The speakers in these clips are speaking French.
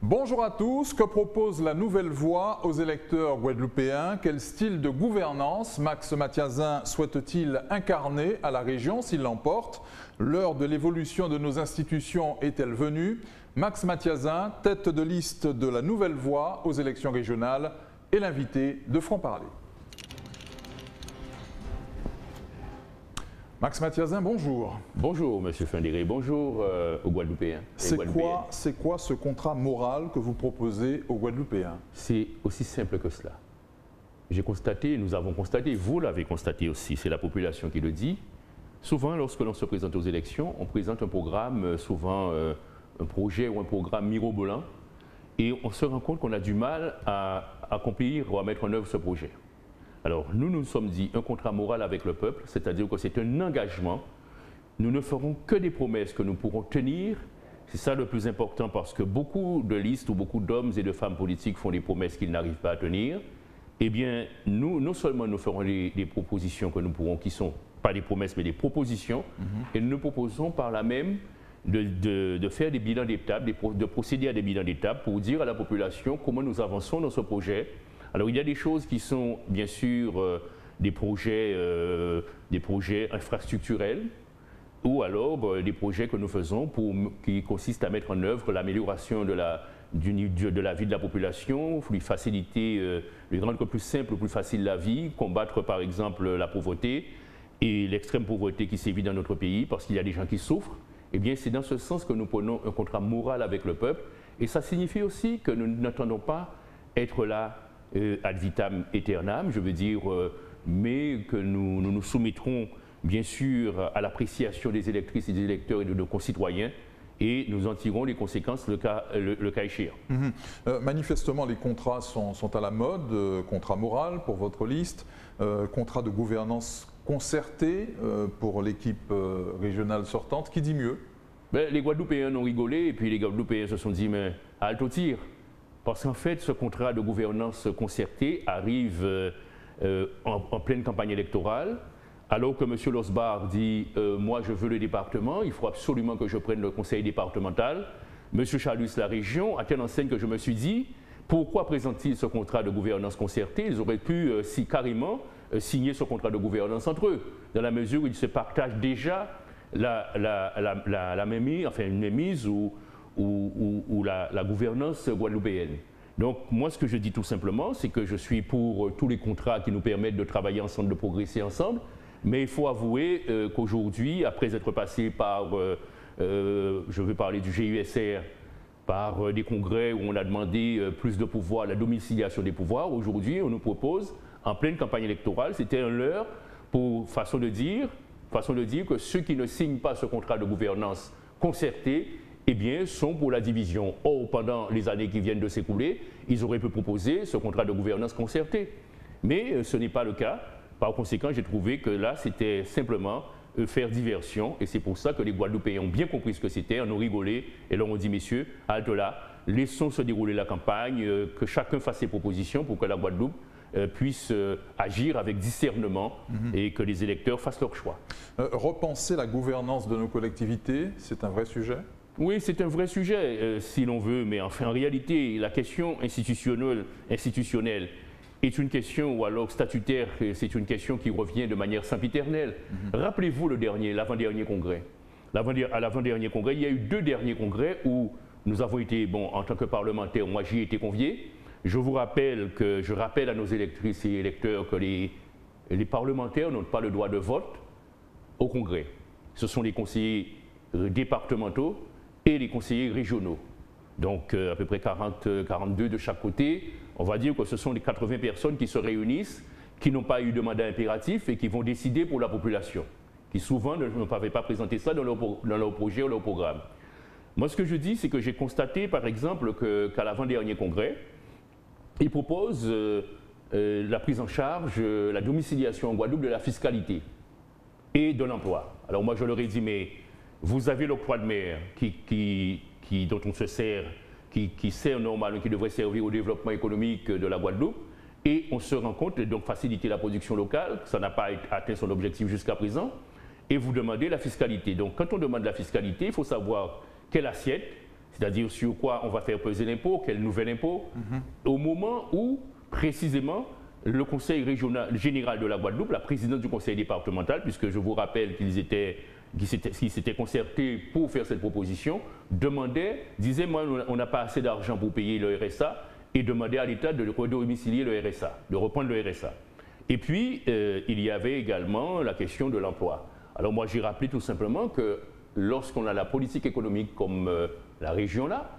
Bonjour à tous, que propose la nouvelle voie aux électeurs guadeloupéens? Quel style de gouvernance Max Mathiasin souhaite-t-il incarner à la région s'il l'emporte? L'heure de l'évolution de nos institutions est-elle venue? Max Mathiasin, tête de liste de la nouvelle voie aux élections régionales, est l'invité de Franc Parler. Max Mathiasin, bonjour. Bonjour, Monsieur Findéré, bonjour aux Guadeloupéens. C'est quoi ce contrat moral que vous proposez aux Guadeloupéens? C'est aussi simple que cela. J'ai constaté, nous avons constaté, vous l'avez constaté aussi, c'est la population qui le dit. Souvent, lorsque l'on se présente aux élections, on présente un programme, souvent un projet ou un programme mirobolant, et on se rend compte qu'on a du mal à accomplir ou à mettre en œuvre ce projet. Alors, nous nous sommes dit un contrat moral avec le peuple, c'est-à-dire que c'est un engagement. Nous ne ferons que des promesses que nous pourrons tenir. C'est ça le plus important parce que beaucoup de listes ou beaucoup d'hommes et de femmes politiques font des promesses qu'ils n'arrivent pas à tenir. Eh bien, nous, non seulement nous ferons des propositions que nous pourrons, qui ne sont pas des promesses, mais des propositions, et nous proposons par là même de faire des bilans d'étape, de procéder à des bilans d'étape pour dire à la population comment nous avançons dans ce projet. Alors, il y a des choses qui sont, bien sûr, des projets infrastructurels ou alors des projets que nous faisons qui consistent à mettre en œuvre l'amélioration de la vie de la population, lui faciliter, lui rendre plus simple, plus facile la vie, combattre, par exemple, la pauvreté et l'extrême pauvreté qui sévit dans notre pays parce qu'il y a des gens qui souffrent. Eh bien, c'est dans ce sens que nous prenons un contrat moral avec le peuple. Et ça signifie aussi que nous n'entendons pas être là ad vitam aeternam, je veux dire, mais que nous soumettrons bien sûr à l'appréciation des électrices et des électeurs et de nos concitoyens et nous en tirons les conséquences le cas échéant. Manifestement, les contrats sont à la mode, contrat moral pour votre liste, contrat de gouvernance concerté pour l'équipe régionale sortante. Qui dit mieux? Les Guadeloupéens ont rigolé et puis les Guadeloupéens se sont dit mais halte au tir. Parce qu'en fait, ce contrat de gouvernance concertée arrive en pleine campagne électorale, alors que M. Losbar dit moi je veux le département, il faut absolument que je prenne le conseil départemental. M. Chalus, la région, à telle enseigne que je me suis dit pourquoi présentent-ils ce contrat de gouvernance concertée? Ils auraient pu carrément signer ce contrat de gouvernance entre eux, dans la mesure où ils se partagent déjà la mainmise, enfin une mainmise ou la gouvernance guadeloupéenne. Donc moi ce que je dis tout simplement, c'est que je suis pour tous les contrats qui nous permettent de travailler ensemble, de progresser ensemble, mais il faut avouer qu'aujourd'hui, après être passé par, je veux parler du GUSR, par des congrès où on a demandé plus de pouvoir, la domiciliation des pouvoirs, aujourd'hui on nous propose, en pleine campagne électorale, c'était un leurre pour façon de dire que ceux qui ne signent pas ce contrat de gouvernance concerté, eh bien, sont pour la division. Or, pendant les années qui viennent de s'écouler, ils auraient pu proposer ce contrat de gouvernance concerté. Mais ce n'est pas le cas. Par conséquent, j'ai trouvé que là, c'était simplement faire diversion. Et c'est pour ça que les Guadeloupéens ont bien compris ce que c'était, en ont rigolé. Et leur ont dit, messieurs, halte là, laissons se dérouler la campagne, que chacun fasse ses propositions pour que la Guadeloupe puisse agir avec discernement et que les électeurs fassent leur choix. Repenser la gouvernance de nos collectivités, c'est un vrai sujet? Oui, c'est un vrai sujet, si l'on veut, mais enfin, en réalité, la question institutionnelle est une question, ou alors statutaire, c'est une question qui revient de manière sempiternelle. Rappelez-vous l'avant-dernier congrès. À l'avant-dernier congrès, il y a eu 2 derniers congrès où nous avons été, bon, en tant que parlementaires, moi j'y ai été convié. Je rappelle à nos électrices et électeurs que les parlementaires n'ont pas le droit de vote au congrès. Ce sont les conseillers départementaux et les conseillers régionaux. Donc à peu près 42 de chaque côté. On va dire que ce sont les 80 personnes qui se réunissent, qui n'ont pas eu de mandat impératif et qui vont décider pour la population, qui souvent n'avaient pas présenté ça dans leur projet ou leur programme. Moi ce que je dis, c'est que j'ai constaté par exemple qu'à l'avant-dernier congrès, ils proposent la prise en charge, la domiciliation en Guadeloupe de la fiscalité et de l'emploi. Alors moi je leur ai dit, mais vous avez l'octroi de mer dont on se sert, qui sert normalement, qui devrait servir au développement économique de la Guadeloupe, et on se rend compte, donc faciliter la production locale, ça n'a pas atteint son objectif jusqu'à présent, et vous demandez la fiscalité. Donc quand on demande la fiscalité, il faut savoir quelle assiette, c'est-à-dire sur quoi on va faire peser l'impôt, quel nouvel impôt, au moment où, précisément, le Conseil général de la Guadeloupe, la présidente du Conseil départemental, puisque je vous rappelle qu'ils s'étaient concertés pour faire cette proposition, disait, moi, on n'a pas assez d'argent pour payer le RSA, et demandait à l'État de redomicilier le RSA, de reprendre le RSA. Et puis, il y avait également la question de l'emploi. Alors moi, j'ai rappelé tout simplement que lorsqu'on a la politique économique comme la région là,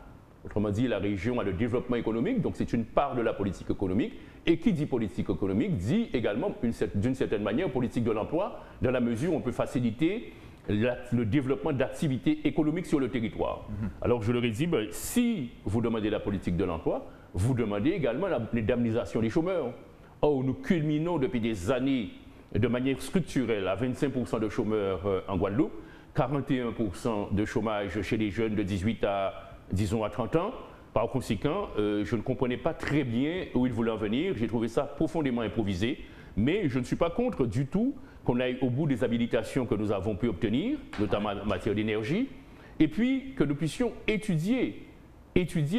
autrement dit, la région a le développement économique, donc c'est une part de la politique économique, et qui dit politique économique dit également, d'une certaine manière, politique de l'emploi, dans la mesure où on peut faciliter le développement d'activités économiques sur le territoire. Alors je leur ai dit, si vous demandez la politique de l'emploi, vous demandez également l'indemnisation des chômeurs. Or, nous culminons depuis des années de manière structurelle à 25% de chômeurs en Guadeloupe, 41% de chômage chez les jeunes de 18 à, disons, à 30 ans. Par conséquent, je ne comprenais pas très bien où ils voulaient en venir. J'ai trouvé ça profondément improvisé. Mais je ne suis pas contre du tout qu'on aille au bout des habilitations que nous avons pu obtenir, notamment en matière d'énergie, et puis que nous puissions étudier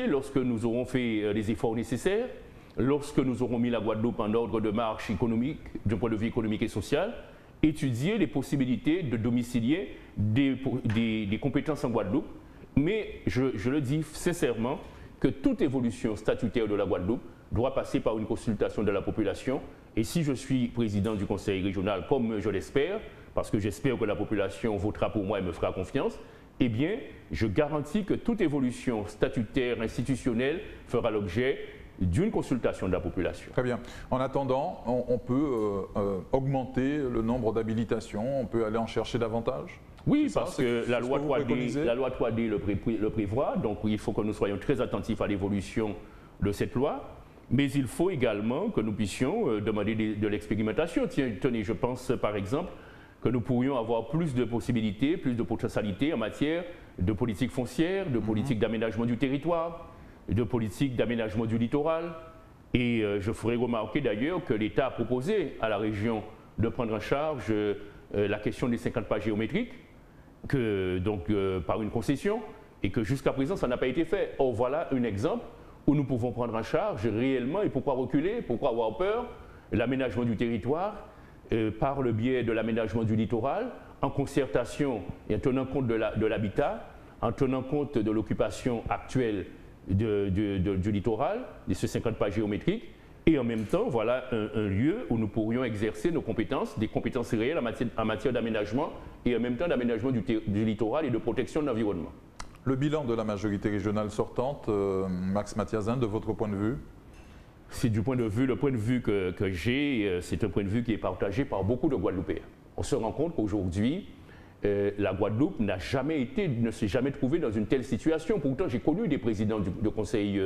lorsque nous aurons fait les efforts nécessaires, lorsque nous aurons mis la Guadeloupe en ordre de marche économique, d'un point de vue économique et social, étudier les possibilités de domicilier des compétences en Guadeloupe. Mais je le dis sincèrement que toute évolution statutaire de la Guadeloupe doit passer par une consultation de la population. Et si je suis président du conseil régional, comme je l'espère, parce que j'espère que la population votera pour moi et me fera confiance, eh bien, je garantis que toute évolution statutaire, institutionnelle fera l'objet d'une consultation de la population. Très bien. En attendant, on peut augmenter le nombre d'habilitations, on peut aller en chercher davantage? Oui, parce que la loi 3D le prévoit, donc il faut que nous soyons très attentifs à l'évolution de cette loi, mais il faut également que nous puissions demander de l'expérimentation. Tenez, je pense par exemple que nous pourrions avoir plus de possibilités, plus de potentialités en matière de politique foncière, de politique d'aménagement du territoire, de politique d'aménagement du littoral. Et je ferai remarquer d'ailleurs que l'État a proposé à la région de prendre en charge la question des 50 pas géométriques, par une concession, et que jusqu'à présent ça n'a pas été fait. Or voilà un exemple où nous pouvons prendre en charge réellement, et pourquoi reculer, pourquoi avoir peur, l'aménagement du territoire par le biais de l'aménagement du littoral, en concertation et en tenant compte de l'habitat, en tenant compte de l'occupation actuelle du littoral, de ces 50 pas géométriques, et en même temps, voilà un lieu où nous pourrions exercer nos compétences, des compétences réelles en matière d'aménagement et en même temps d'aménagement du littoral et de protection de l'environnement. Le bilan de la majorité régionale sortante, Max Mathiazin, de votre point de vue? C'est le point de vue que j'ai, c'est un point de vue qui est partagé par beaucoup de Guadeloupéens. On se rend compte qu'aujourd'hui, la Guadeloupe ne s'est jamais trouvée dans une telle situation. Pourtant, j'ai connu des présidents de conseils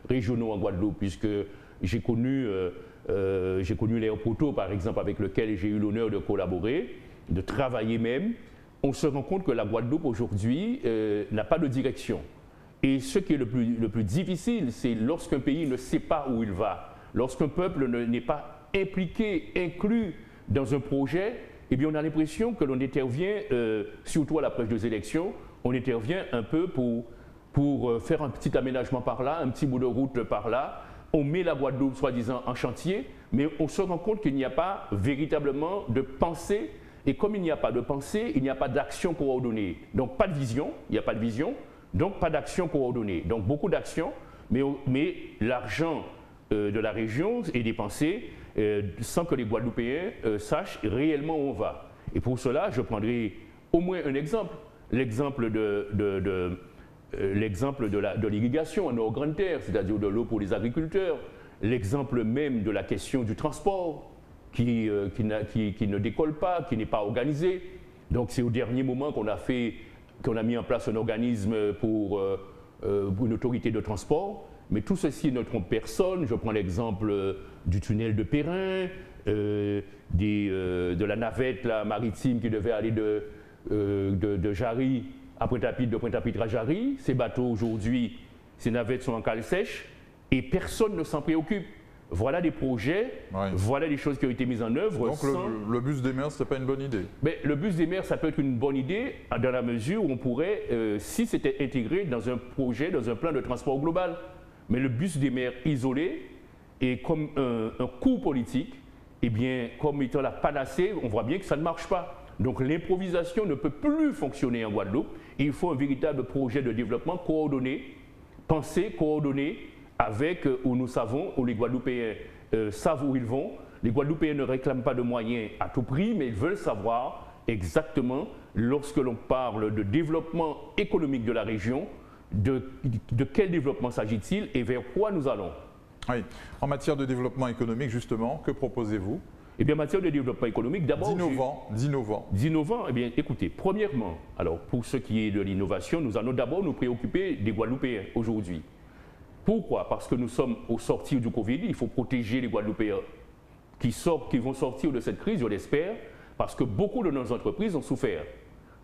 régionaux en Guadeloupe, puisque j'ai connu Léo Proto, par exemple, avec lequel j'ai eu l'honneur de collaborer, de travailler même. On se rend compte que la Guadeloupe aujourd'hui n'a pas de direction. Et ce qui est le plus difficile, c'est lorsqu'un pays ne sait pas où il va, lorsqu'un peuple n'est pas impliqué, inclus dans un projet, eh bien on a l'impression que l'on intervient, surtout à l'approche des élections, on intervient un peu pour faire un petit aménagement par là, un petit bout de route par là. On met la Guadeloupe soi-disant en chantier, mais on se rend compte qu'il n'y a pas véritablement de pensée. Et comme il n'y a pas de pensée, il n'y a pas d'action coordonnée. Donc pas de vision, il n'y a pas de vision, donc pas d'action coordonnée. Donc beaucoup d'actions, mais l'argent de la région est dépensé sans que les Guadeloupéens sachent réellement où on va. Et pour cela, je prendrai au moins un exemple, l'exemple de l'irrigation en nos grandes terres, c'est-à-dire de l'eau pour les agriculteurs, l'exemple même de la question du transport, qui ne décolle pas, qui n'est pas organisé. Donc c'est au dernier moment qu'on a mis en place un organisme pour une autorité de transport. Mais tout ceci ne trompe personne. Je prends l'exemple du tunnel de Perrin, de la navette maritime qui devait aller de Jarry à Pointe-à-Pitre, de Pointe-à-Pitre à Jarry. Ces bateaux aujourd'hui, ces navettes sont en cale sèche et personne ne s'en préoccupe. voilà des projets, voilà des choses qui ont été mises en œuvre. Donc le bus des mers, ce n'est pas une bonne idée? Mais le bus des mers, ça peut être une bonne idée dans la mesure où on pourrait, si c'était intégré dans un projet, dans un plan de transport global. Mais le bus des mers isolé et comme un coup politique, eh bien, comme étant la panacée, on voit bien que ça ne marche pas. Donc l'improvisation ne peut plus fonctionner en Guadeloupe. Il faut un véritable projet de développement coordonné, pensé, coordonné, avec où nous savons, où les Guadeloupéens savent où ils vont. Les Guadeloupéens ne réclament pas de moyens à tout prix, mais ils veulent savoir exactement, lorsque l'on parle de développement économique de la région, de quel développement s'agit-il et vers quoi nous allons. Oui. En matière de développement économique, justement, que proposez-vous? Eh bien, en matière de développement économique, d'abord... D'innovant. Eh bien, écoutez, premièrement, alors pour ce qui est de l'innovation, nous allons d'abord nous préoccuper des Guadeloupéens aujourd'hui. Pourquoi? Parce que nous sommes au sortir du Covid, il faut protéger les Guadeloupéens qui vont sortir de cette crise, je l'espère, parce que beaucoup de nos entreprises ont souffert.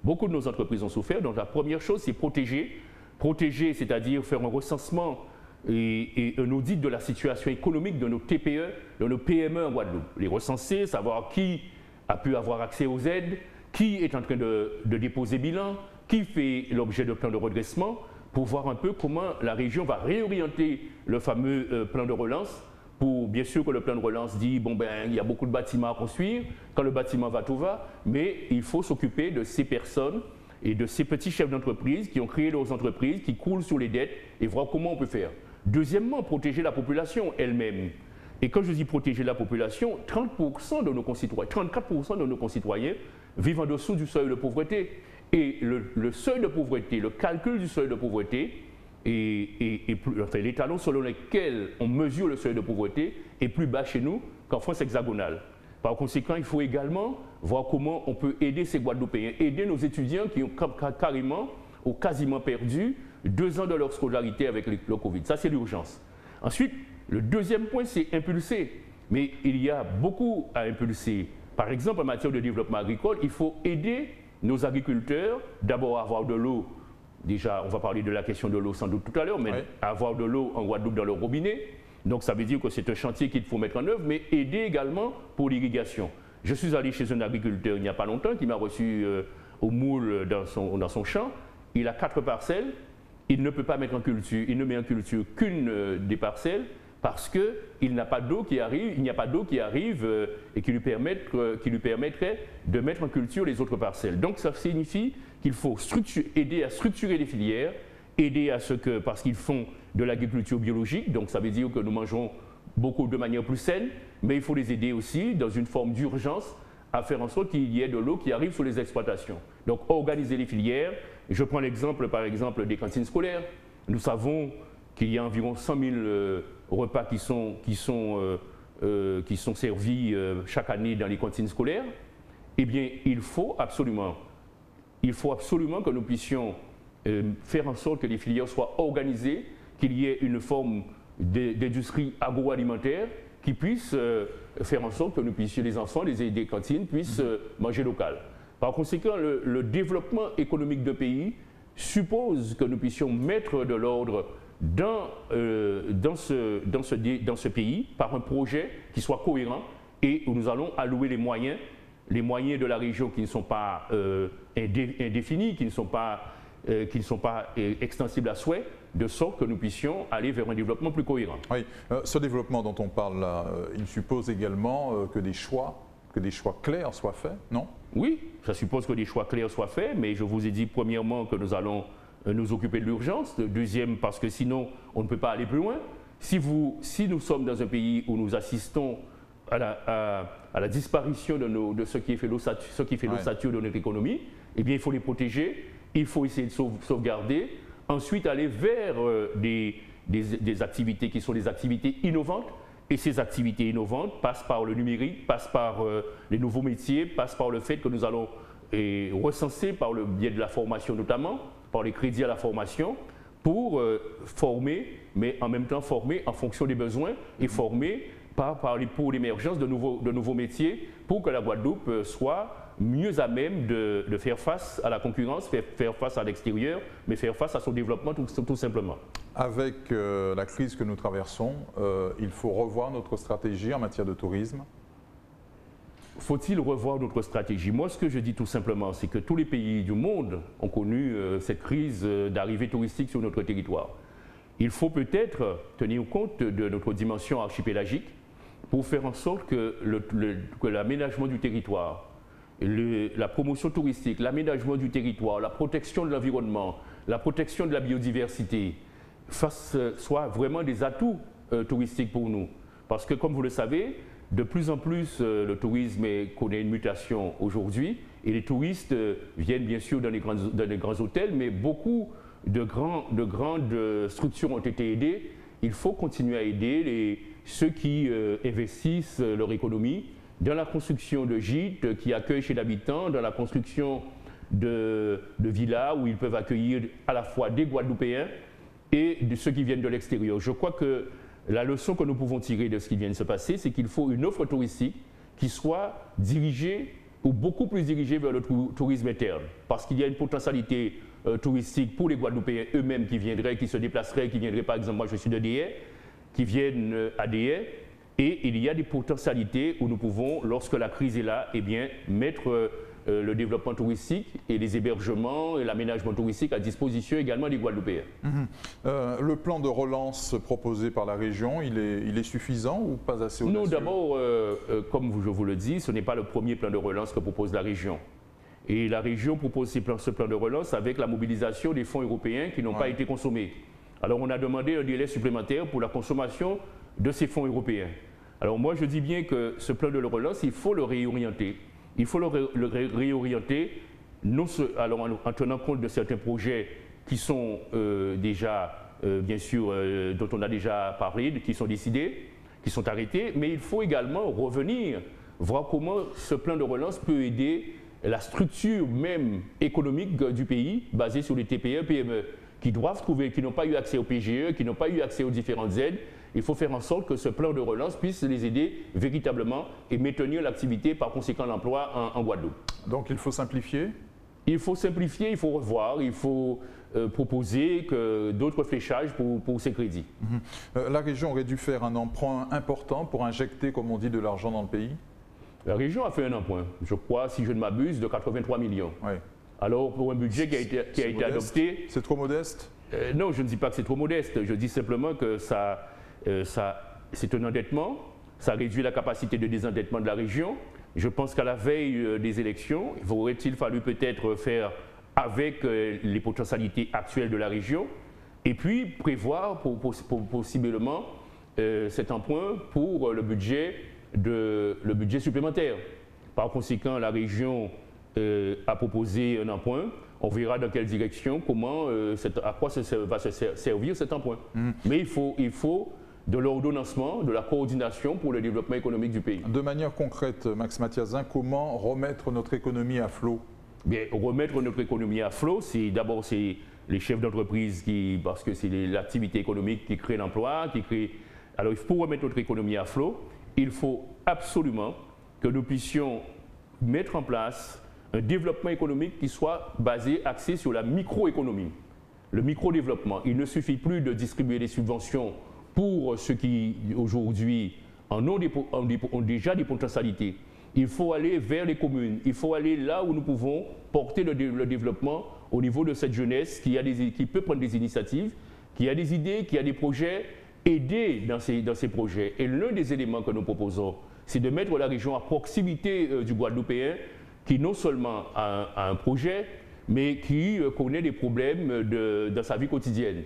Beaucoup de nos entreprises ont souffert, donc la première chose, c'est protéger. Protéger, c'est-à-dire faire un recensement et un audit de la situation économique de nos TPE, de nos PME en Guadeloupe. Les recenser, savoir qui a pu avoir accès aux aides, qui est en train de déposer bilan, qui fait l'objet de plans de redressement, pour voir un peu comment la région va réorienter le fameux plan de relance. Pour bien sûr que le plan de relance dit, bon ben, il y a beaucoup de bâtiments à construire, quand le bâtiment va, tout va, mais il faut s'occuper de ces personnes et de ces petits chefs d'entreprise qui ont créé leurs entreprises, qui coulent sur les dettes et voir comment on peut faire. Deuxièmement, protéger la population elle-même. Et quand je dis protéger la population, 30% de nos concitoyens, 34% de nos concitoyens vivent en dessous du seuil de pauvreté. Et le seuil de pauvreté, le calcul du seuil de pauvreté, enfin, les talons selon lesquels on mesure le seuil de pauvreté est plus bas chez nous qu'en France hexagonale. Par conséquent, il faut également voir comment on peut aider ces Guadeloupéens, aider nos étudiants qui ont carrément ou quasiment perdu 2 ans de leur scolarité avec le Covid. Ça, c'est l'urgence. Ensuite, le deuxième point, c'est impulser. Mais il y a beaucoup à impulser. Par exemple, en matière de développement agricole, il faut aider nos agriculteurs d'abord à avoir de l'eau. Déjà, on va parler de la question de l'eau sans doute tout à l'heure, mais avoir de l'eau en Guadeloupe dans le robinet. Donc ça veut dire que c'est un chantier qu'il faut mettre en œuvre, mais aider également pour l'irrigation. Je suis allé chez un agriculteur il n'y a pas longtemps qui m'a reçu au moule dans son champ. Il a 4 parcelles. Il ne peut pas mettre en culture, il ne met en culture qu'une des parcelles parce qu'il n'a pas d'eau qui arrive, il n'y a pas d'eau qui arrive et qui lui permettrait de mettre en culture les autres parcelles. Donc ça signifie qu'il faut aider à structurer les filières, aider à ce que, parce qu'ils font de l'agriculture biologique, donc ça veut dire que nous mangeons beaucoup de manière plus saine, mais il faut les aider aussi dans une forme d'urgence à faire en sorte qu'il y ait de l'eau qui arrive sur les exploitations. Donc organiser les filières. Je prends l'exemple par exemple des cantines scolaires. Nous savons qu'il y a environ 100 000 repas qui sont servis chaque année dans les cantines scolaires. Eh bien, il faut absolument que nous puissions faire en sorte que les filières soient organisées, qu'il y ait une forme d'industrie agroalimentaire qui puisse faire en sorte que nous puissions, les enfants des cantines puissent manger local. Par conséquent, le développement économique de pays suppose que nous puissions mettre de l'ordre dans ce pays par un projet qui soit cohérent et où nous allons allouer les moyens de la région qui ne sont pas indéfinis, qui ne sont pas extensibles à souhait, de sorte que nous puissions aller vers un développement plus cohérent. Oui, ce développement dont on parle là, il suppose également que des choix clairs soient faits, non? Oui, ça suppose que des choix clairs soient faits, mais je vous ai dit premièrement que nous allons nous occuper de l'urgence, deuxième parce que sinon on ne peut pas aller plus loin. Si nous sommes dans un pays où nous assistons à la disparition de ce qui fait l'ossature de notre économie, eh bien il faut les protéger, il faut essayer de sauvegarder, ensuite aller vers des activités qui sont des activités innovantes. Et ces activités innovantes passent par le numérique, passent par les nouveaux métiers, passent par le fait que nous allons recenser par le biais de la formation notamment, par les crédits à la formation, pour former, mais en même temps former en fonction des besoins et former pour l'émergence de nouveaux métiers, pour que la Guadeloupe soit mieux à même de faire face à la concurrence, faire face à l'extérieur, mais faire face à son développement tout simplement. Avec la crise que nous traversons, il faut revoir notre stratégie en matière de tourisme. Faut-il revoir notre stratégie? Moi, ce que je dis tout simplement, c'est que tous les pays du monde ont connu cette crise d'arrivée touristique sur notre territoire. Il faut peut-être tenir compte de notre dimension archipélagique pour faire en sorte que l'aménagement du territoire, la promotion touristique, l'aménagement du territoire, la protection de l'environnement, la protection de la biodiversité soient vraiment des atouts touristiques pour nous. Parce que, comme vous le savez, de plus en plus, le tourisme connaît une mutation aujourd'hui et les touristes viennent bien sûr dans les grands hôtels, mais beaucoup de grandes structures ont été aidées. Il faut continuer à aider ceux qui investissent leur économie dans la construction de gîtes qui accueillent chez l'habitant, dans la construction de villas où ils peuvent accueillir à la fois des Guadeloupéens et de ceux qui viennent de l'extérieur. Je crois que la leçon que nous pouvons tirer de ce qui vient de se passer, c'est qu'il faut une offre touristique qui soit dirigée ou beaucoup plus dirigée vers le tourisme interne. Parce qu'il y a une potentialité touristique pour les Guadeloupéens eux-mêmes qui viendraient, qui se déplaceraient, qui viendraient par exemple, moi je suis de Déhais, qui viennent à Déhais. Et il y a des potentialités où nous pouvons, lorsque la crise est là, eh bien, mettre le développement touristique et les hébergements et l'aménagement touristique à disposition également des Guadeloupéens. Le plan de relance proposé par la région, il est suffisant ou pas assez audacieux? Non, d'abord, comme je vous le dis, ce n'est pas le premier plan de relance que propose la région. Et la région propose ce plan de relance avec la mobilisation des fonds européens qui n'ont pas été consommés. Alors on a demandé un délai supplémentaire pour la consommation de ces fonds européens. Alors moi je dis bien que ce plan de relance, il faut le réorienter. Il faut le réorienter alors en tenant compte de certains projets qui sont déjà, bien sûr, dont on a déjà parlé, qui sont décidés, qui sont arrêtés, mais il faut également revenir, voir comment ce plan de relance peut aider la structure même économique du pays, basée sur les TPE, PME, qui doivent trouver, qui n'ont pas eu accès au PGE, qui n'ont pas eu accès aux différentes aides. Il faut faire en sorte que ce plan de relance puisse les aider véritablement et maintenir l'activité, par conséquent l'emploi en Guadeloupe. Donc il faut simplifier? Il faut simplifier, il faut revoir, il faut proposer d'autres fléchages pour ces crédits. La région aurait dû faire un emprunt important pour injecter, comme on dit, de l'argent dans le pays? La région a fait un emprunt, je crois, si je ne m'abuse, de 83 millions. Oui. Alors pour un budget qui a été adopté… C'est trop modeste? Non, je ne dis pas que c'est trop modeste, je dis simplement que c'est un endettement, ça réduit la capacité de désendettement de la région. Je pense qu'à la veille des élections, il aurait-il fallu peut-être faire avec les potentialités actuelles de la région et puis prévoir possiblement cet emprunt pour le budget supplémentaire. Par conséquent, la région a proposé un emprunt. On verra dans quelle direction, à quoi va se servir cet emprunt. Mais il faut de l'ordonnancement, de la coordination pour le développement économique du pays. De manière concrète, Max Mathiazin, comment remettre notre économie à flot? Bien, remettre notre économie à flot, d'abord c'est les chefs d'entreprise parce que c'est l'activité économique qui crée l'emploi, Alors, pour remettre notre économie à flot, il faut absolument que nous puissions mettre en place un développement économique qui soit axé sur la microéconomie, le microdéveloppement. Il ne suffit plus de distribuer des subventions pour ceux qui aujourd'hui ont déjà des potentialités. Il faut aller vers les communes, il faut aller là où nous pouvons porter le développement au niveau de cette jeunesse qui peut prendre des initiatives, qui a des idées, qui a des projets, aider dans ces projets. Et l'un des éléments que nous proposons, c'est de mettre la région à proximité du Guadeloupéen qui non seulement a un projet, mais qui connaît des problèmes dans sa vie quotidienne.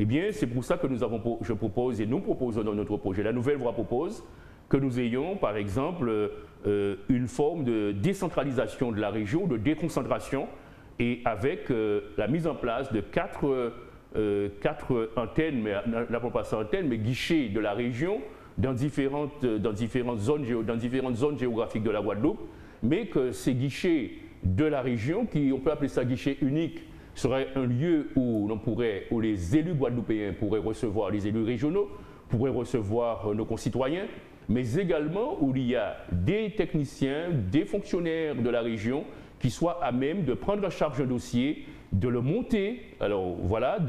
Eh bien, c'est pour ça que je propose et nous proposons dans notre projet, la nouvelle voie propose que nous ayons, par exemple, une forme de décentralisation de la région, de déconcentration, et avec la mise en place de quatre antennes, mais n'appelons pas ça antennes, mais guichets de la région dans différentes zones géographiques de la Guadeloupe, mais que ces guichets de la région, on peut appeler ça guichet unique, serait un lieu où les élus guadeloupéens pourraient recevoir, les élus régionaux pourraient recevoir nos concitoyens, mais également où il y a des techniciens, des fonctionnaires de la région qui soient à même de prendre en charge un dossier, de le monter, alors voilà,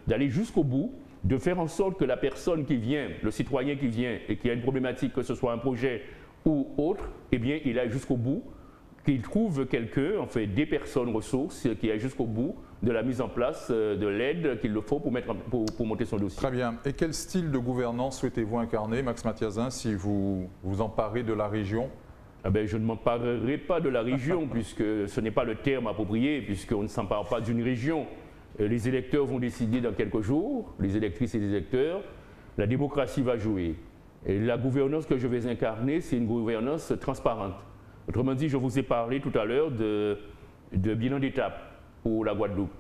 d'aller jusqu'au bout, de faire en sorte que la personne qui vient, le citoyen qui vient et qui a une problématique, que ce soit un projet ou autre, eh bien, il aille jusqu'au bout, qu'il trouve quelqu'un, en fait, des personnes ressources qui aillent jusqu'au bout de la mise en place de l'aide qu'il le faut pour monter son dossier. Très bien. Et quel style de gouvernance souhaitez-vous incarner, Max Mathiazin, si vous vous emparez de la région? Ah ben, je ne m'emparerai pas de la région, puisque ce n'est pas le terme approprié, puisqu'on ne s'empare pas d'une région. Les électeurs vont décider dans quelques jours, les électrices et les électeurs, la démocratie va jouer. Et la gouvernance que je vais incarner, c'est une gouvernance transparente. Autrement dit, je vous ai parlé tout à l'heure de bilan d'étape pour la Guadeloupe.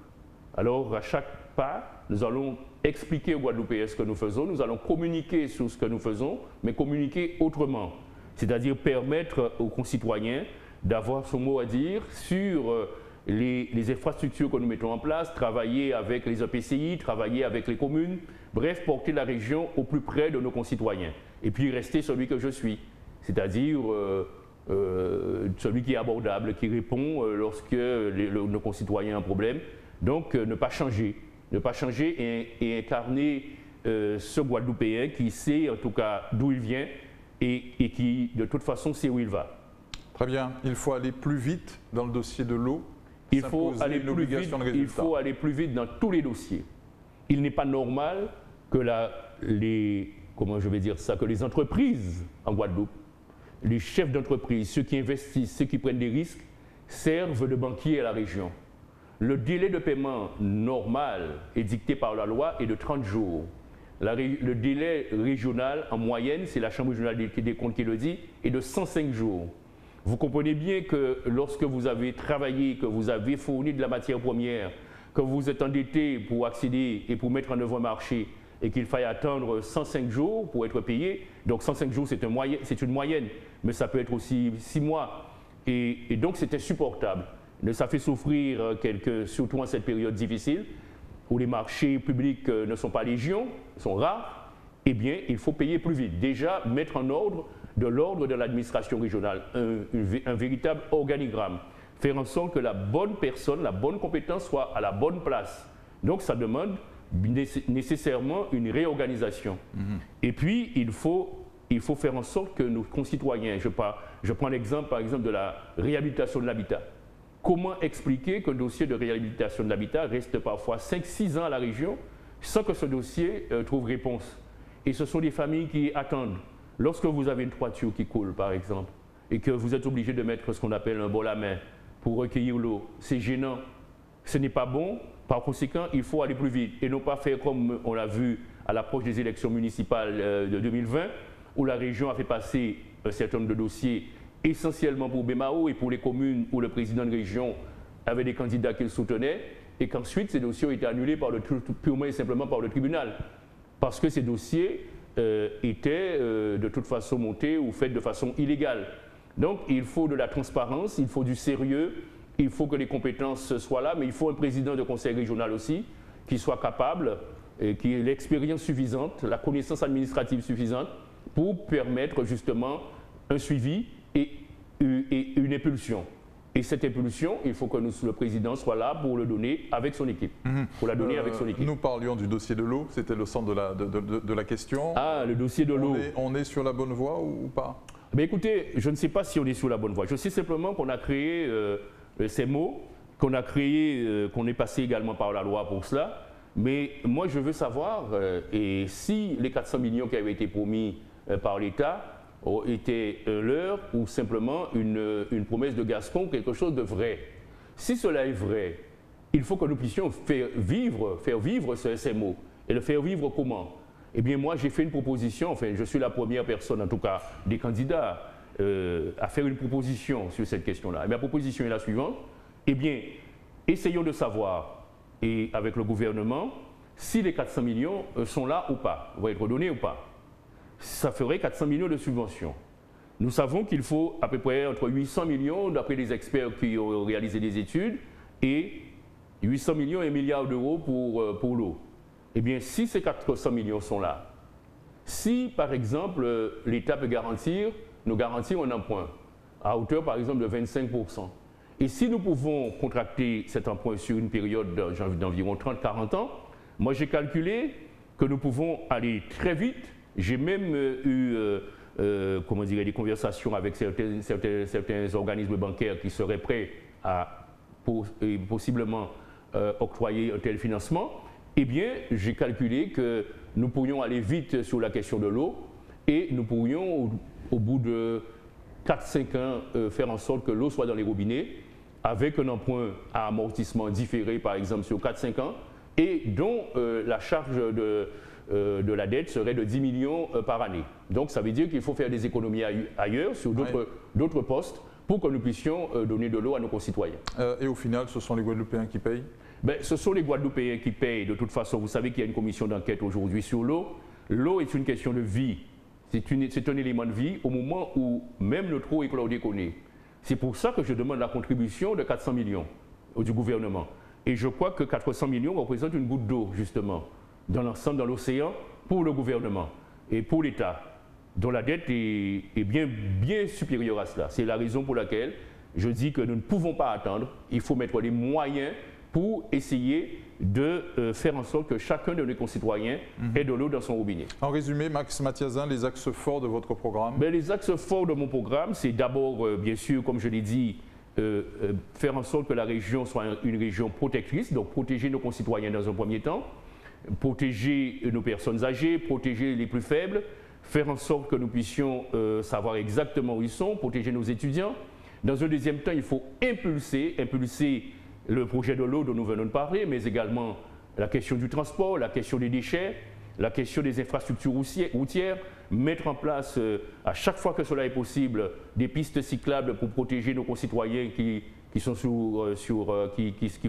Alors, à chaque pas, nous allons expliquer aux Guadeloupéens ce que nous faisons, nous allons communiquer sur ce que nous faisons, mais communiquer autrement. C'est-à-dire permettre aux concitoyens d'avoir son mot à dire sur les infrastructures que nous mettons en place, travailler avec les EPCI, travailler avec les communes, bref, porter la région au plus près de nos concitoyens. Et puis rester celui que je suis, c'est-à-dire celui qui est abordable, qui répond lorsque nos concitoyens ont un problème. Donc ne pas changer et incarner ce Guadeloupéen qui sait en tout cas d'où il vient et qui de toute façon sait où il va. Très bien, il faut aller plus vite dans le dossier de l'eau. Il faut aller plus vite dans tous les dossiers. Il n'est pas normal que que les entreprises en Guadeloupe, les chefs d'entreprise, ceux qui investissent, ceux qui prennent des risques, servent de banquiers à la région. Le délai de paiement normal est dicté par la loi est de 30 jours. Le délai régional, en moyenne, c'est la Chambre régionale des comptes qui le dit, est de 105 jours. Vous comprenez bien que lorsque vous avez travaillé, que vous avez fourni de la matière première, que vous êtes endetté pour accéder et pour mettre en œuvre un marché, et qu'il faille attendre 105 jours pour être payé. Donc 105 jours, c'est une moyenne, mais ça peut être aussi 6 mois. Et donc c'est insupportable. Ça fait souffrir surtout en cette période difficile, où les marchés publics ne sont pas légion, sont rares. Eh bien, il faut payer plus vite. Déjà, mettre en ordre de l'ordre de l'administration régionale, un véritable organigramme. Faire en sorte que la bonne personne, la bonne compétence soit à la bonne place. Donc ça demande nécessairement une réorganisation. Et puis, il faut faire en sorte que nos concitoyens, je prends l'exemple par exemple de la réhabilitation de l'habitat. Comment expliquer qu'un dossier de réhabilitation de l'habitat reste parfois 5-6 ans à la région sans que ce dossier trouve réponse? Et ce sont des familles qui attendent. Lorsque vous avez une toiture qui coule par exemple, et que vous êtes obligé de mettre ce qu'on appelle un bol à main pour recueillir l'eau, c'est gênant, ce n'est pas bon. Par conséquent, il faut aller plus vite et non pas faire comme on l'a vu à l'approche des élections municipales de 2020, où la région a fait passer un certain nombre de dossiers essentiellement pour Bémao et pour les communes où le président de région avait des candidats qu'il soutenait, et qu'ensuite ces dossiers ont été annulés purement et simplement par le tribunal, parce que ces dossiers étaient de toute façon montés ou faits de façon illégale. Donc il faut de la transparence, il faut du sérieux, il faut que les compétences soient là, mais il faut un président de conseil régional aussi qui soit capable, et qui ait l'expérience suffisante, la connaissance administrative suffisante pour permettre justement un suivi et une impulsion. Et cette impulsion, il faut que le président soit là pour le donner avec son équipe. Pour la donner avec son équipe. Nous parlions du dossier de l'eau, c'était le centre de la question. Ah, le dossier de l'eau. On est sur la bonne voie ou pas? Mais écoutez, je ne sais pas si on est sur la bonne voie. Je sais simplement qu'on a créé ces mots, qu'on est passé également par la loi pour cela. Mais moi, je veux savoir, et si les 400 millions qui avaient été promis par l'État étaient l'heure ou simplement une promesse de Gascon, quelque chose de vrai. Si cela est vrai, il faut que nous puissions faire vivre ces mots. Et le faire vivre comment? Eh bien, moi, j'ai fait une proposition, enfin, je suis la première personne, en tout cas, des candidats, à faire une proposition sur cette question-là. Et ma proposition est la suivante. Eh bien, essayons de savoir, et avec le gouvernement, si les 400 millions sont là ou pas, vont être donnés ou pas. Ça ferait 400 millions de subventions. Nous savons qu'il faut à peu près entre 800 millions, d'après les experts qui ont réalisé des études, et 800 millions et 1 milliard d'euros pour l'eau. Eh bien, si ces 400 millions sont là, si par exemple l'État peut nous garantir un emprunt à hauteur par exemple de 25%, et si nous pouvons contracter cet emprunt sur une période d'environ 30-40 ans, moi j'ai calculé que nous pouvons aller très vite. J'ai même eu comment dire, des conversations avec certains organismes bancaires qui seraient prêts à possiblement octroyer un tel financement. Eh bien, j'ai calculé que nous pourrions aller vite sur la question de l'eau et nous pourrions, au bout de 4-5 ans, faire en sorte que l'eau soit dans les robinets avec un emprunt à amortissement différé, par exemple, sur 4-5 ans, et dont la charge de la dette serait de 10 millions par année. Donc, ça veut dire qu'il faut faire des économies ailleurs, sur d'autres postes, pour que nous puissions donner de l'eau à nos concitoyens. Et au final, ce sont les Guadeloupéens qui payent? Ben, ce sont les Guadeloupéens qui payent. De toute façon, vous savez qu'il y a une commission d'enquête aujourd'hui sur l'eau. L'eau est une question de vie. C'est un élément de vie au moment où même le trou est chlordéconé. C'est pour ça que je demande la contribution de 400 millions du gouvernement. Et je crois que 400 millions représentent une goutte d'eau, justement, dans l'ensemble, dans l'océan, pour le gouvernement et pour l'État, dont la dette est bien supérieure à cela. C'est la raison pour laquelle je dis que nous ne pouvons pas attendre. Il faut mettre les moyens pour essayer de faire en sorte que chacun de nos concitoyens ait de l'eau dans son robinet. En résumé, Max Mathiazin, les axes forts de votre programme? Ben, les axes forts de mon programme, c'est d'abord, bien sûr, comme je l'ai dit, faire en sorte que la région soit une région protectrice, donc protéger nos concitoyens dans un premier temps, protéger nos personnes âgées, protéger les plus faibles, faire en sorte que nous puissions savoir exactement où ils sont, protéger nos étudiants. Dans un deuxième temps, il faut impulser le projet de l'eau dont nous venons de parler, mais également la question du transport, la question des déchets, la question des infrastructures routières, mettre en place, à chaque fois que cela est possible, des pistes cyclables pour protéger nos concitoyens qui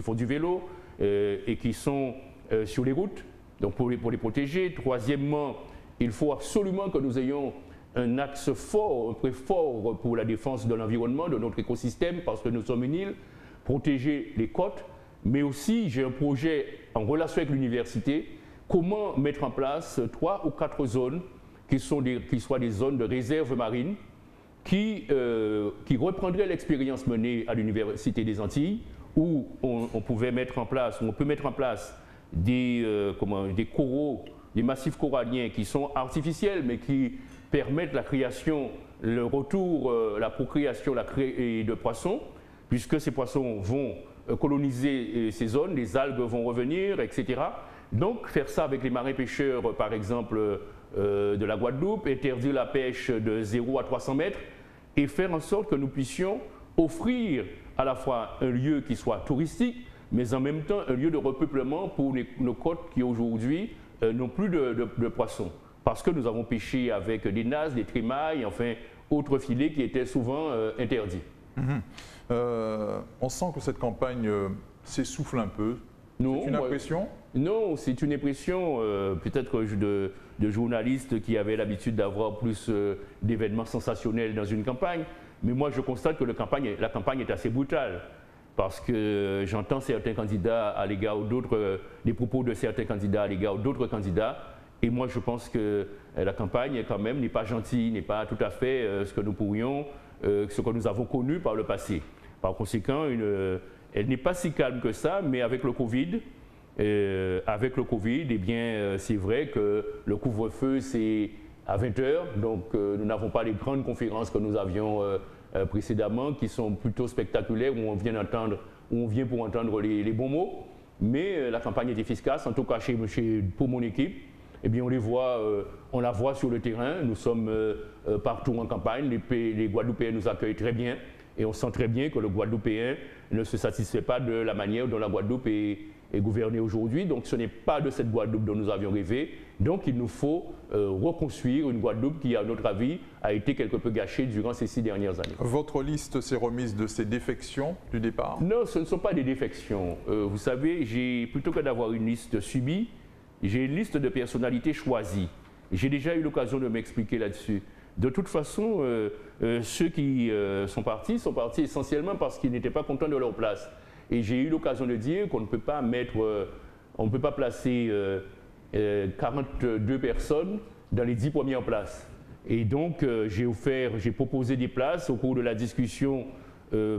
font du vélo et qui sont sur les routes, donc pour les protéger. Troisièmement, il faut absolument que nous ayons un axe fort, un point fort pour la défense de l'environnement, de notre écosystème, parce que nous sommes une île. Protéger les côtes, mais aussi j'ai un projet en relation avec l'université, comment mettre en place 3 ou 4 zones qui soient des zones de réserve marine qui reprendraient l'expérience menée à l'Université des Antilles, où on peut mettre en place des coraux, des massifs coralliens qui sont artificiels, mais qui permettent la création, le retour, la procréation de poissons, puisque ces poissons vont coloniser ces zones, les algues vont revenir, etc. Donc faire ça avec les marins pêcheurs, par exemple, de la Guadeloupe, interdire la pêche de 0 à 300 mètres et faire en sorte que nous puissions offrir à la fois un lieu qui soit touristique, mais en même temps un lieu de repeuplement pour nos côtes qui aujourd'hui n'ont plus de poissons. Parce que nous avons pêché avec des nasses, des trémailles, enfin, autres filets qui étaient souvent interdits. On sent que cette campagne s'essouffle un peu. C'est une impression? Non, c'est une impression peut-être de journalistes qui avaient l'habitude d'avoir plus d'événements sensationnels dans une campagne. Mais moi, je constate que la campagne est assez brutale. Parce que j'entends certains candidats à l'égard d'autres, des propos de certains candidats à l'égard d'autres candidats. Et moi, je pense que la campagne, quand même, n'est pas gentille, n'est pas tout à fait ce que nous avons connu par le passé. Par conséquent, elle n'est pas si calme que ça, mais avec le Covid, eh bien, c'est vrai que le couvre-feu, c'est à 20h, donc nous n'avons pas les grandes conférences que nous avions précédemment, qui sont plutôt spectaculaires, où on vient pour entendre les bons mots, mais la campagne est efficace, en tout cas pour mon équipe. Eh bien, on la voit sur le terrain, nous sommes partout en campagne, les Guadeloupéens nous accueillent très bien et on sent très bien que le Guadeloupéen ne se satisfait pas de la manière dont la Guadeloupe est gouvernée aujourd'hui. Donc ce n'est pas de cette Guadeloupe dont nous avions rêvé. Donc il nous faut reconstruire une Guadeloupe qui, à notre avis, a été quelque peu gâchée durant ces 6 dernières années. Votre liste s'est remise de ces défections du départ? Non, ce ne sont pas des défections. Vous savez, plutôt que d'avoir une liste subie, j'ai une liste de personnalités choisies. J'ai déjà eu l'occasion de m'expliquer là-dessus. De toute façon, ceux qui sont partis essentiellement parce qu'ils n'étaient pas contents de leur place. Et j'ai eu l'occasion de dire qu'on ne peut pas placer 42 personnes dans les 10 premières places. Et donc, j'ai proposé des places au cours de la discussion.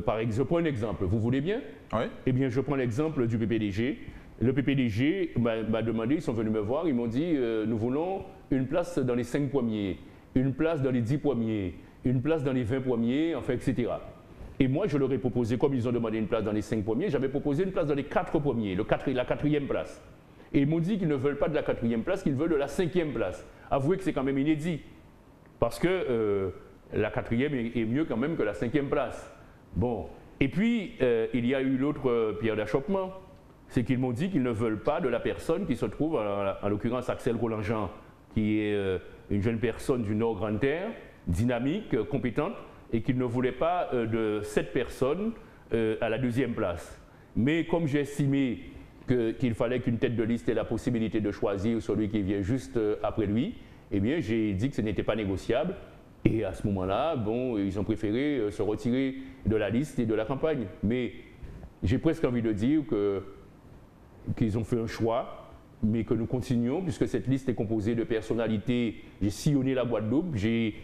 Par exemple, je prends un exemple, vous voulez bien? Oui. Eh bien, je prends l'exemple du PPDG. le PPDG m'a demandé, ils sont venus me voir, ils m'ont dit nous voulons une place dans les 5 premiers, une place dans les 10 premiers, une place dans les 20 premiers, enfin, etc. Et moi, je leur ai proposé, comme ils ont demandé une place dans les 5 premiers, j'avais proposé une place dans les 4 premiers, la 4e place. Et ils m'ont dit qu'ils ne veulent pas de la 4e place, qu'ils veulent de la 5e place. Avouez que c'est quand même inédit, parce que la 4e est mieux quand même que la 5e place. Bon. Et puis, il y a eu l'autre pierre d'achoppement, c'est qu'ils m'ont dit qu'ils ne veulent pas de la personne qui se trouve, en l'occurrence Axel Roland-Jean, qui est une jeune personne du Nord Grande-Terre, dynamique, compétente, et qu'ils ne voulaient pas de cette personne à la 2e place. Mais comme j'ai estimé qu'il fallait qu'une tête de liste ait la possibilité de choisir celui qui vient juste après lui, eh bien j'ai dit que ce n'était pas négociable. Et à ce moment-là, bon, ils ont préféré se retirer de la liste et de la campagne. Mais j'ai presque envie de dire qu'ils ont fait un choix, mais que nous continuons, puisque cette liste est composée de personnalités. J'ai sillonné la Guadeloupe, j'ai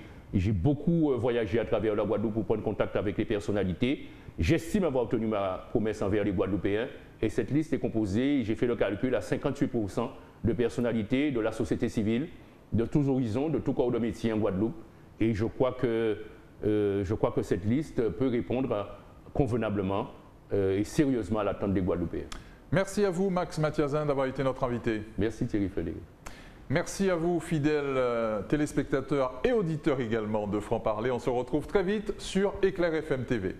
beaucoup voyagé à travers la Guadeloupe pour prendre contact avec les personnalités. J'estime avoir tenu ma promesse envers les Guadeloupéens. Et cette liste est composée, j'ai fait le calcul, à 58% de personnalités de la société civile, de tous horizons, de tout corps de métier en Guadeloupe. Et je crois que cette liste peut répondre convenablement et sérieusement à l'attente des Guadeloupéens. Merci à vous, Max Mathiazin, d'avoir été notre invité. Merci Thierry Frédéric. Merci à vous, fidèles téléspectateurs et auditeurs également de Franc Parler. On se retrouve très vite sur Éclair FM TV.